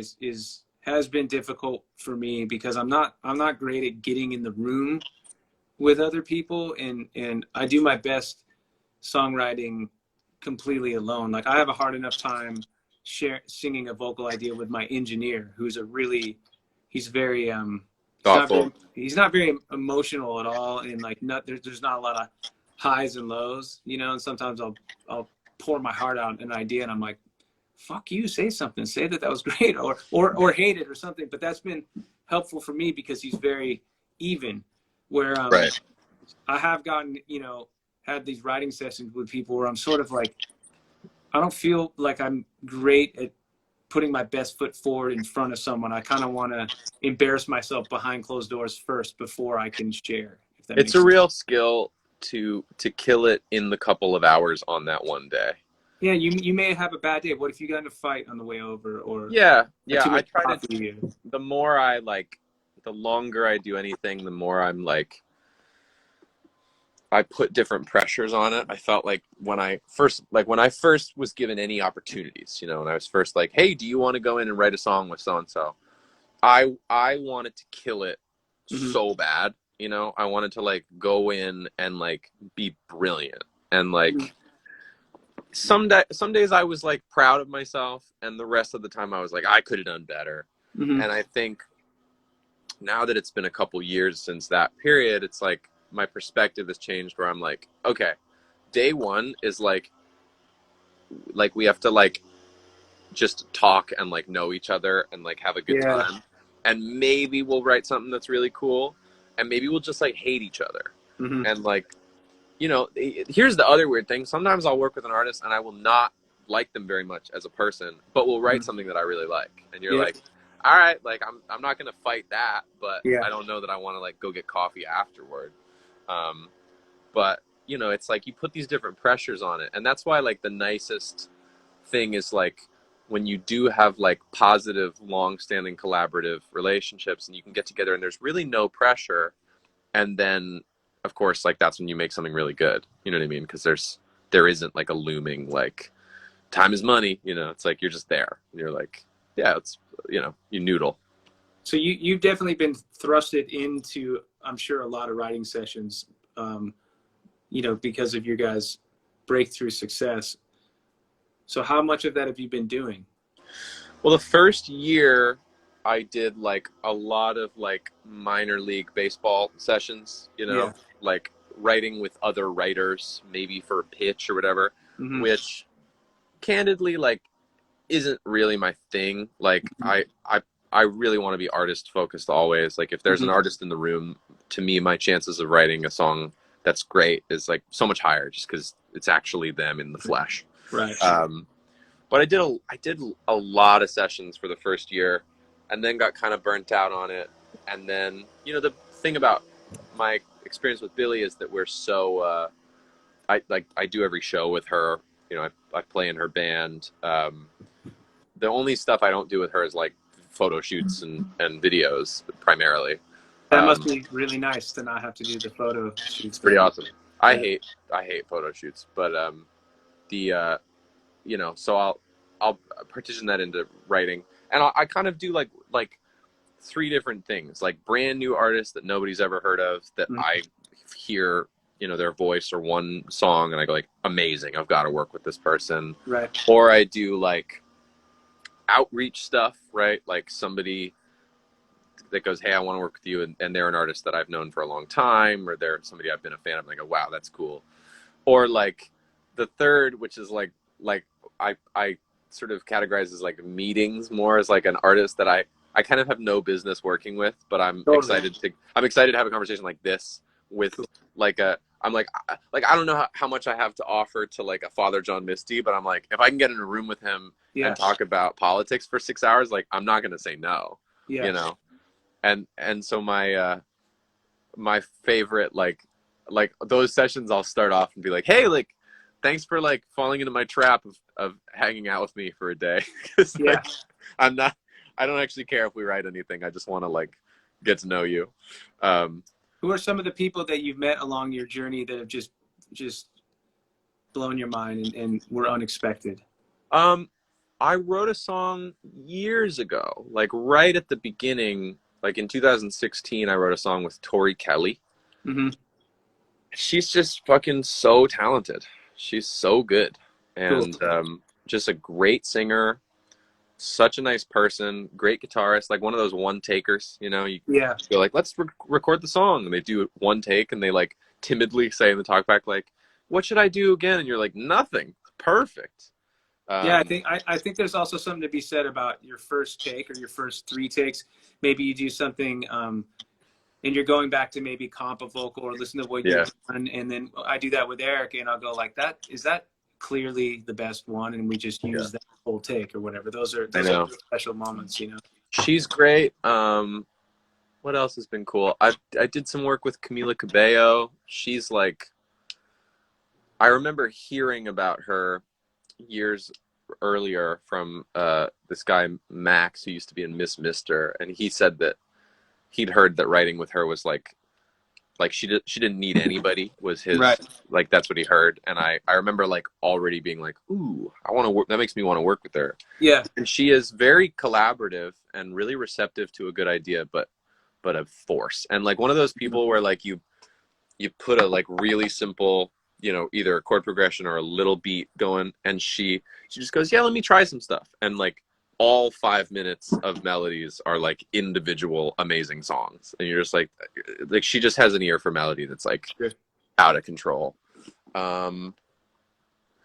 has been difficult for me, because I'm not great at getting in the room with other people, and I do my best songwriting completely alone. Like I have a hard enough time singing a vocal idea with my engineer, who's he's very Thoughtful. he's not very emotional at all, and like there's not a lot of highs and lows, you know. And sometimes I'll pour my heart out an idea, and I'm like, fuck you, say something, say that was great, or hate it or something. But that's been helpful for me because he's very even. Where Right. I have gotten, you know, had these writing sessions with people where I'm sort of like, I don't feel like I'm great at putting my best foot forward in front of someone. I kind of want to embarrass myself behind closed doors first before I can share. If that It's makes a sense. real skill to kill it in the couple of hours on that one day. Yeah, you may have a bad day. What if you got in a fight on the way over, or Yeah, had yeah. too I much try to. coffee? The more I like, the longer I do anything, the more I'm like, I put different pressures on it. I felt like when I first was given any opportunities, you know, and I was first like, hey, do you want to go in and write a song with so and so? I wanted to kill it Mm-hmm. so bad, you know. I wanted to like go in and like be brilliant, and like some days I was like proud of myself, and the rest of the time I was like, I could have done better. Mm-hmm. And I think now that it's been a couple years since that period, it's like my perspective has changed, where I'm like, okay, day one is like we have to like just talk and like know each other and like have a good Yeah. time, and maybe we'll write something that's really cool, and maybe we'll just like hate each other. Mm-hmm. And like, you know, here's the other weird thing. Sometimes I'll work with an artist and I will not like them very much as a person, but we'll write Mm-hmm. something that I really like. And you're Yeah. like, all right, like I'm not going to fight that, but Yeah. I don't know that I want to like go get coffee afterward. But you know, it's like you put these different pressures on it. And that's why like the nicest thing is like when you do have like positive, long-standing collaborative relationships and you can get together and there's really no pressure. And then of course, like that's when you make something really good. You know what I mean? Because there isn't like a looming like time is money. You know, it's like you're just there and you're like, yeah, it's, you know, you noodle. So you've definitely been thrusted into, I'm sure, a lot of writing sessions, you know, because of your guys' breakthrough success. So how much of that have you been doing? Well, the first year I did like a lot of like minor league baseball sessions, you know, Yeah. like writing with other writers, maybe for a pitch or whatever, Mm-hmm. which candidly like isn't really my thing. Like I really want to be artist focused always. Like if there's an Mm-hmm. artist in the room, to me my chances of writing a song that's great is like so much higher just because it's actually them in the flesh. Right. But I did a lot of sessions for the first year, and then got kind of burnt out on it. And then, you know, the thing about my experience with Billy is that we're so I do every show with her. You know, I play in her band. The only stuff I don't do with her is like photo shoots and videos primarily. That must Um, be really nice to not have to do the photo shoots it's pretty then. awesome. I Yeah. hate photo shoots, but the you know, so I'll partition that into writing, and I kind of do like three different things, like brand new artists that nobody's ever heard of that Mm-hmm. I hear, you know, their voice or one song and I go like, amazing, I've got to work with this person. Right. Or I do like outreach stuff, right? Like somebody that goes, hey, I want to work with you, and they're an artist that I've known for a long time, or they're somebody I've been a fan of, and I go, wow, that's cool. Or like the third, which is like I sort of categorize as like meetings more as like an artist that I kind of have no business working with, but Totally. I'm excited to have a conversation like this with Cool. like a I'm like I don't know how much I have to offer to like a Father John Misty, but I'm like, if I can get in a room with him Yeah. and talk about politics for 6 hours, like I'm not gonna say no, Yeah. you know. And so my favorite like those sessions, I'll start off and be like, hey, like thanks for like falling into my trap of hanging out with me for a day. Because Yeah. like I don't actually care if we write anything. I just want to like get to know you. Who are some of the people that you've met along your journey that have just blown your mind and were unexpected? um I wrote a song years ago, like right at the beginning, like in 2016 I wrote a song with Tori Kelly. Mm-hmm. She's just fucking so talented. She's so good. Cool. And just a great singer, such a nice person, great guitarist, like one of those one takers, you know, you Yeah. go like, let's record the song. And they do it one take and they like timidly say in the talkback, like, what should I do again? And you're like, nothing. Perfect. Yeah, Um, I think there's also something to be said about your first take or your first three takes. Maybe you do something and you're going back to maybe comp a vocal or listen to what yeah, you've done, and then I do that with Eric, and I'll go like, that is that clearly the best one, and we just yeah, use that whole take or whatever. Those are I those are know. special moments, you know. She's great. What else has been cool? I did some work with Camila Cabello. She's like, I remember hearing about her years earlier from this guy Max, who used to be in Miss Mister, and he said that he'd heard that writing with her was like she didn't need anybody, was his, Right. like that's what he heard. And I remember like already being like, ooh, I want to work, that makes me want to work with her. Yeah. And she is very collaborative and really receptive to a good idea, but of force, and like one of those people where like you put a like really simple, you know, either a chord progression or a little beat going, and she just goes, yeah, let me try some stuff, and like all 5 minutes of melodies are like individual amazing songs, and you're just like she just has an ear for melody that's like Sure. out of control. um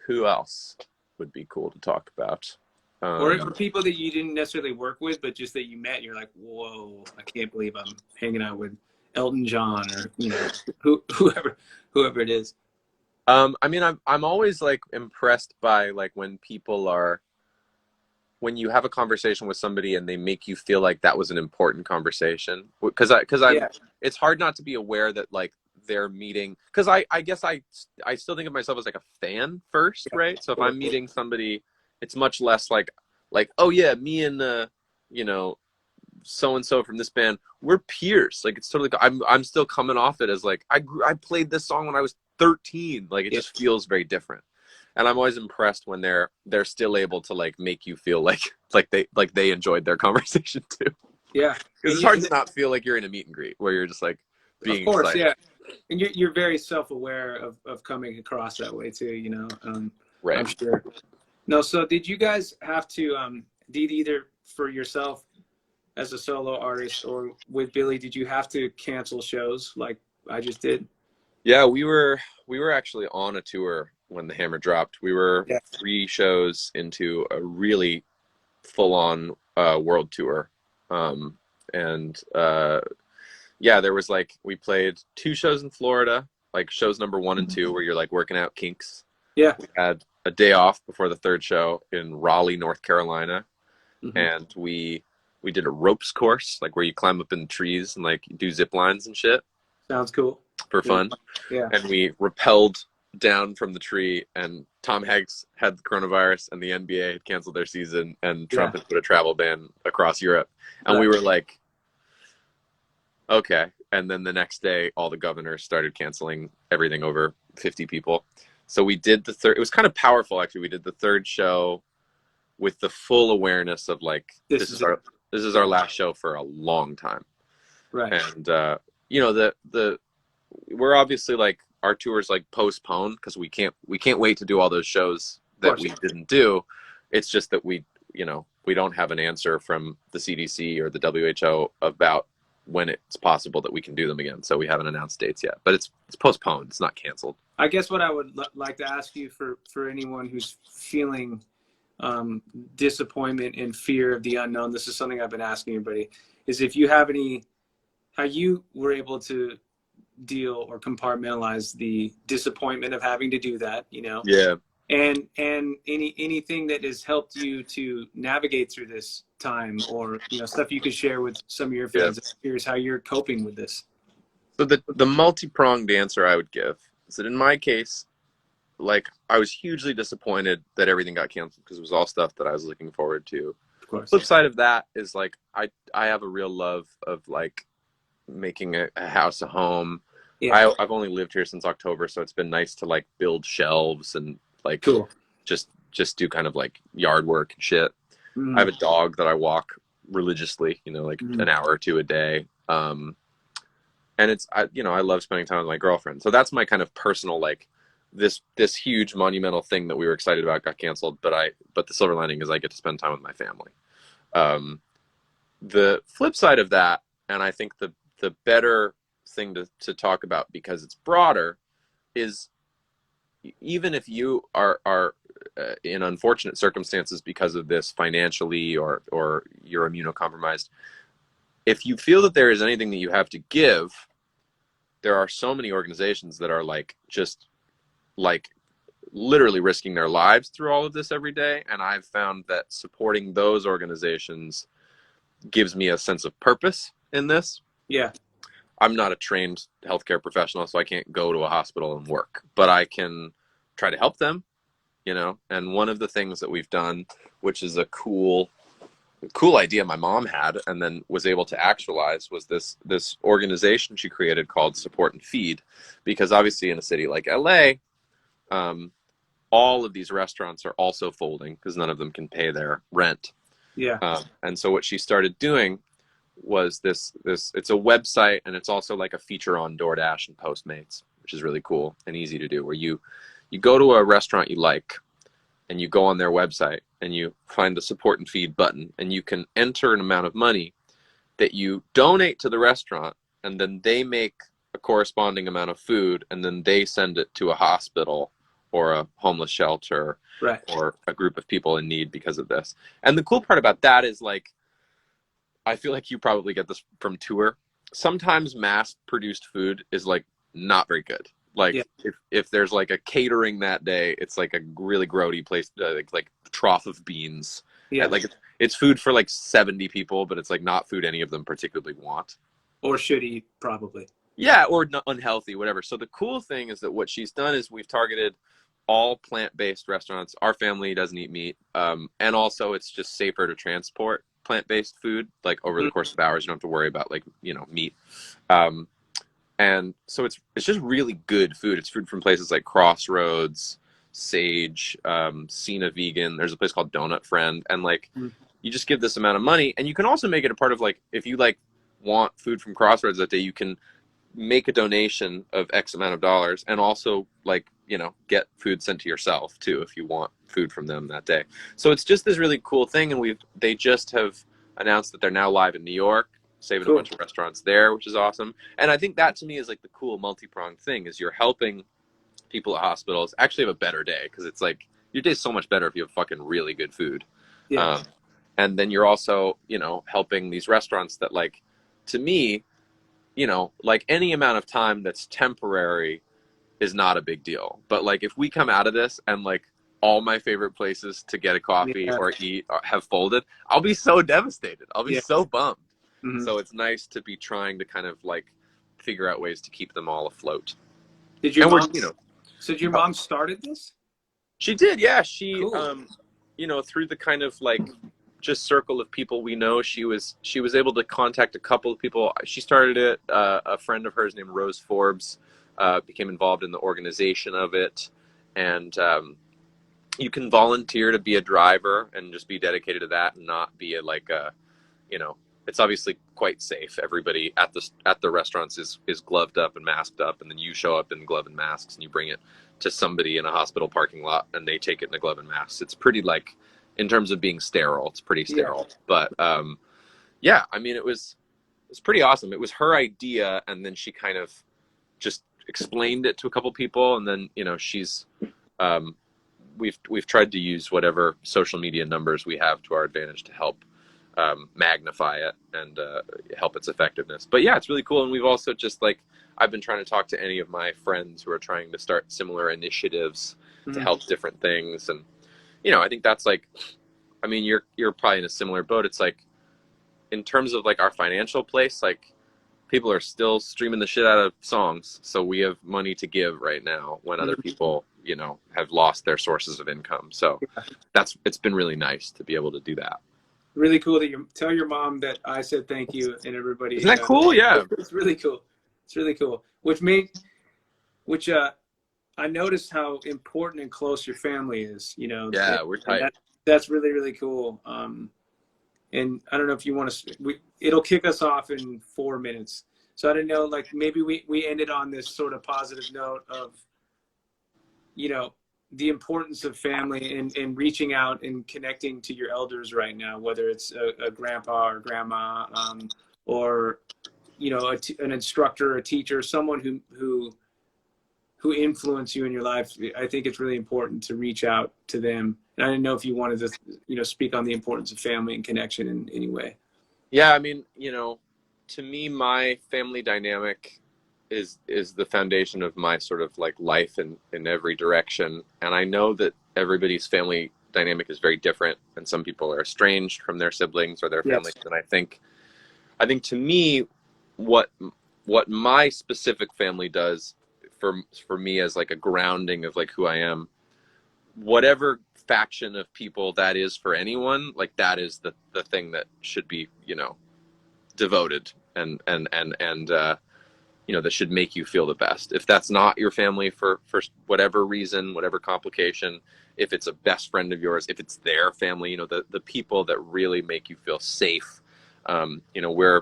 who else would be cool to talk about? Or people that you didn't necessarily work with, but just that you met, and you're like, whoa, I can't believe I'm hanging out with Elton John, or you know, whoever it is. I mean, I'm always like impressed by like when people are, when you have a conversation with somebody and they make you feel like that was an important conversation, because I'm, Yeah. it's hard not to be aware that like they're meeting, because I guess I still think of myself as like a fan first, Yeah. right? So if Cool. I'm meeting somebody, it's much less like, oh yeah, me and you know, so and so from this band, we're peers. Like it's totally, I'm still coming off it as like I played this song when I was 13. Like it Yeah. just feels very different. And I'm always impressed when they're still able to like make you feel like they enjoyed their conversation too. Yeah. Because And it's you, hard and to not feel like you're in a meet and greet where you're just like of being course, excited. yeah. And you're very self-aware of coming across that way too, you know. I'm Right. sure. No, so did you guys have to did either for yourself as a solo artist or with Billy, did you have to cancel shows like I just did? Yeah, we were actually on a tour when the hammer dropped. We were Yeah. 3 shows into a really full on world tour. Um, and yeah, there was like, we played 2 shows in Florida, like shows number 1 and 2, where you're like working out kinks. Yeah. We had a day off before the third show in Raleigh, North Carolina, Hmm. and we did a ropes course, like where you climb up in the trees and like do zip lines and shit Sounds cool. for Really fun. fun. Yeah. And we rappelled down from the tree, and Tom Hanks had the coronavirus, and the NBA had canceled their season, and Yeah. Trump had put a travel ban across Europe, and we Right. were like, okay. And then the next day, all the governors started canceling everything over 50 people. So we did the third. It was kind of powerful, actually. We did the third show with the full awareness of like, This this is is it. our this is our Yeah. last show for a long time. Right. And you know, the we're obviously like, our tours like postponed because we can't wait to do all those shows Of that course. we didn't do. It's just that we, you know, we don't have an answer from the CDC or the WHO about when it's possible that we can do them again. So we haven't announced dates yet, but it's postponed. It's not canceled. I guess what I would like to ask you for anyone who's feeling disappointment and fear of the unknown, this is something I've been asking everybody, is if you have any, how you were able to deal or compartmentalize the disappointment of having to do that, you know, Yeah. and anything that has helped you to navigate through this time, or you know, stuff you could share with some of your Yeah. fans. I'm curious how you're coping with this. So the multi-pronged answer I would give is that in my case, like I was hugely disappointed that everything got canceled because it was all stuff that I was looking forward to. Of course. Flip side of that is like I have a real love of like making a house a home. Yeah. I've only lived here since October, so it's been nice to like build shelves and like Cool. just do kind of like yard work and shit. I have a dog that I walk religiously, you know, like an hour or two a day. and I love spending time with my girlfriend. So that's my kind of personal, like, this huge monumental thing that we were excited about got canceled, but the silver lining is I get to spend time with my family. Um, the flip side of that, and I think the better thing to talk about, because it's broader, is even if you are in unfortunate circumstances because of this financially, or you're immunocompromised, if you feel that there is anything that you have to give, there are so many organizations that are like just like literally risking their lives through all of this every day, and I've found that supporting those organizations gives me a sense of purpose in this. Yeah. I'm not a trained healthcare professional, so I can't go to a hospital and work, but I can try to help them, And one of the things that we've done, which is a cool idea my mom had and then was able to actualize, was this organization she created called Support and Feed, because obviously in a city like LA, all of these restaurants are also folding because none of them can pay their rent. Yeah. And so what she started doing was this it's a website, and it's also like a feature on DoorDash and Postmates, which is really cool and easy to do, where you go to a restaurant you like, and you go on their website and you find the Support and Feed button, and you can enter an amount of money that you donate to the restaurant, and then they make a corresponding amount of food, and then they send it to a hospital or a homeless shelter, Right. or a group of people in need because of this. And the cool part about that is, like, I feel like you probably get this from tour. Sometimes mass produced food is like not very good. Like, Yeah. if there's like a catering that day, it's like a really grody place, like trough of beans. Yeah. And like it's food for like 70 people, but it's like not food any of them particularly want. Or should eat, probably. Yeah, or unhealthy, whatever. So the cool thing is that what she's done is we've targeted all plant-based restaurants. Our family doesn't eat meat, and also it's just safer to transport plant-based food. Like over the course of hours, you don't have to worry about like meat. And so it's just really good food. It's food from places like Crossroads, Sage, Cena Vegan. There's a place called Donut Friend, and like you just give this amount of money, and you can also make it a part of, like, if you like want food from Crossroads that day, you can make a donation of X amount of dollars, and also like get food sent to yourself too if you want food from them that day. So it's just this really cool thing, and they just have announced that they're now live in New York, saving a bunch of restaurants there, which is awesome. And I think that to me is like the cool multi-pronged thing, is you're helping people at hospitals actually have a better day, because it's like your day's so much better if you have fucking really good food. Yeah. And then you're also helping these restaurants that, like, to me, like any amount of time that's temporary is not a big deal. But like if we come out of this and like all my favorite places to get a coffee or eat have folded, I'll be so devastated. I'll be so bummed. Mm-hmm. So it's nice to be trying to kind of like figure out ways to keep them all afloat. Did your mom, so your mom started this? She did, yeah. She, cool. Through the kind of like just circle of people we know, she was able to contact a couple of people. She started it. A friend of hers named Rose Forbes became involved in the organization of it, and you can volunteer to be a driver and just be dedicated to that, and not be it's obviously quite safe. Everybody at the restaurants is gloved up and masked up, and then you show up in glove and masks, and you bring it to somebody in a hospital parking lot, and they take it in a glove and mask. It's pretty, like, in terms of being sterile, it's pretty sterile. Yeah. But yeah, I mean, it's pretty awesome. It was her idea, and then she kind of just explained it to a couple people, and then she's we've tried to use whatever social media numbers we have to our advantage to help magnify it and help its effectiveness. But yeah, it's really cool. And we've also just, like, I've been trying to talk to any of my friends who are trying to start similar initiatives to help different things. And I think that's, like, I mean, you're probably in a similar boat. It's like, in terms of like our financial place, like, people are still streaming the shit out of songs, so we have money to give right now when other people have lost their sources of income. So it's been really nice to be able to do that. Really cool that you tell your mom that I said thank you, and everybody. Isn't that cool? Yeah, it's really cool. It's really cool. Which I noticed how important and close your family is. Yeah, we're tight. That's really, really cool. And I don't know if you want to. It'll kick us off in 4 minutes. So I didn't know, like, maybe we ended on this sort of positive note of, you know, the importance of family and reaching out and connecting to your elders right now, whether it's a grandpa or grandma, or, you know, an instructor, a teacher, someone who influence you in your life. I think it's really important to reach out to them. And I didn't know if you wanted to, you know, speak on the importance of family and connection in any way. Yeah, I mean, you know, to me, my family dynamic is the foundation of my sort of like life in every direction. And I know that everybody's family dynamic is very different, and some people are estranged from their siblings or their Yes. families. And I think to me, what my specific family does for me as like a grounding of like who I am, whatever faction of people that is for anyone, like that is the thing that should be, you know, devoted and you know, that should make you feel the best. If that's not your family for whatever reason, whatever complication, if it's a best friend of yours, if it's their family, you know, the people that really make you feel safe. You know,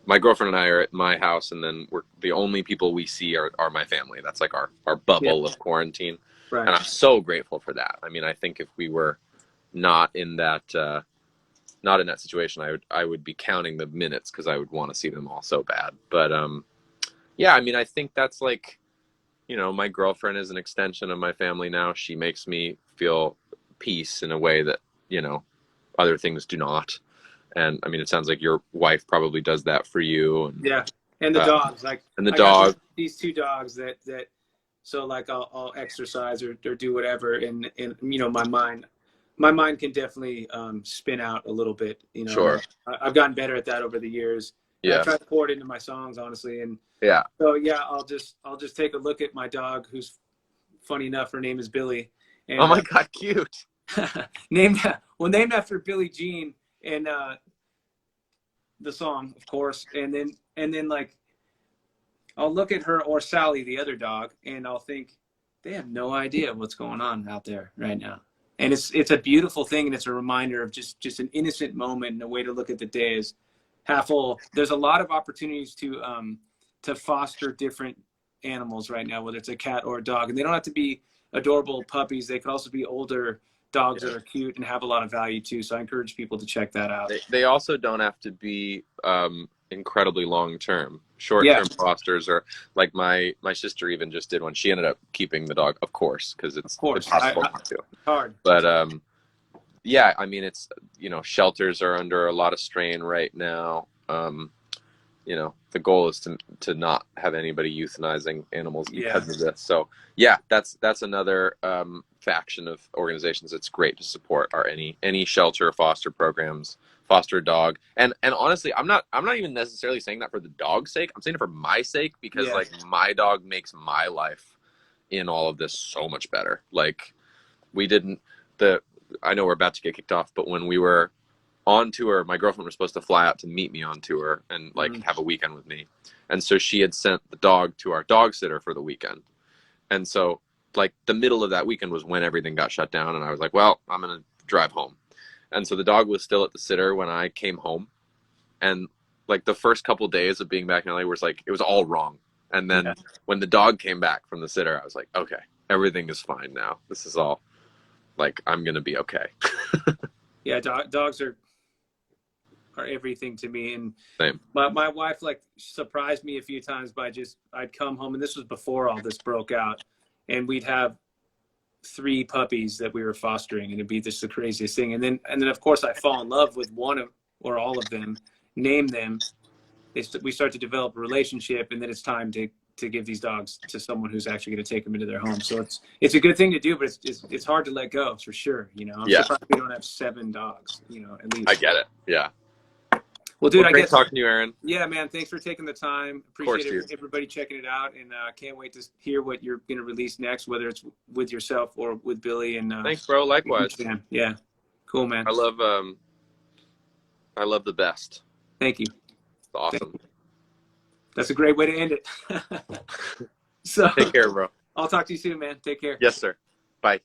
my girlfriend and I are at my house, and then we're the only people we see are my family. That's like our Yeah. bubble of quarantine. Right. And I'm so grateful for that. I mean, I think if we were not in that situation, I would be counting the minutes because I would want to see them all so bad. But yeah, I mean, I think that's like, you know, my girlfriend is an extension of my family now. She makes me feel peace in a way that, you know, other things do not. And I mean, it sounds like your wife probably does that for you. And Yeah. And the dogs, like, and the I got dog. these two dogs that so like I'll exercise or do whatever, and you know, my mind can definitely spin out a little bit, you know. Sure. I've gotten better at that over the years, and I Yeah. try to pour it into my songs, honestly. And Yeah. so yeah, I'll just take a look at my dog, who's funny enough, her name is Billy, and Oh my God, cute. named after Billie Jean, and the song, of course. And then like I'll look at her or Sally, the other dog, and I'll think they have no idea what's going on out there right now. And it's a beautiful thing, and it's a reminder of just an innocent moment and a way to look at the day as half full. There's a lot of opportunities to foster different animals right now, whether it's a cat or a dog, and they don't have to be adorable puppies. They could also be older dogs that are cute and have a lot of value too. So I encourage people to check that out. They also don't have to be incredibly long term. Short term fosters are like my sister even just did one. She ended up keeping the dog, of course, because it's impossible not to. Hard. But yeah, I mean, it's, you know, shelters are under a lot of strain right now. You know, the goal is to not have anybody euthanizing animals because of this. So yeah, that's another faction of organizations that's great to support are any shelter, foster programs, foster a dog. And honestly, I'm not even necessarily saying that for the dog's sake. I'm saying it for my sake, because like my dog makes my life in all of this so much better. Like I know we're about to get kicked off, but when we were on tour, my girlfriend was supposed to fly out to meet me on tour and like have a weekend with me. And so she had sent the dog to our dog sitter for the weekend. And so like the middle of that weekend was when everything got shut down, and I was like, well, I'm going to drive home. And so the dog was still at the sitter when I came home. And like the first couple of days of being back in LA was like, it was all wrong. And then when the dog came back from the sitter, I was like, okay, everything is fine now. This is all like, I'm going to be okay. Yeah. Dogs are everything to me. And Same. my wife like surprised me a few times by I'd come home, and this was before all this broke out, and we'd have 3 puppies that we were fostering, and it'd be just the craziest thing. And then of course I fall in love with one or all of them, name them. We start to develop a relationship, and then it's time to give these dogs to someone who's actually going to take them into their home. So it's a good thing to do, but it's hard to let go for sure. You know, I'm surprised we don't have 7 dogs, you know, at least. I get it. Yeah. Well, dude, great talking to you, Aaron. Yeah, man. Thanks for taking the time. Appreciate everybody checking it out, and can't wait to hear what you're going to release next, whether it's with yourself or with Billy. And thanks, bro. Likewise. Yeah, cool, man. I love the best. Thank you. It's awesome. That's a great way to end it. So take care, bro. I'll talk to you soon, man. Take care. Yes, sir. Bye.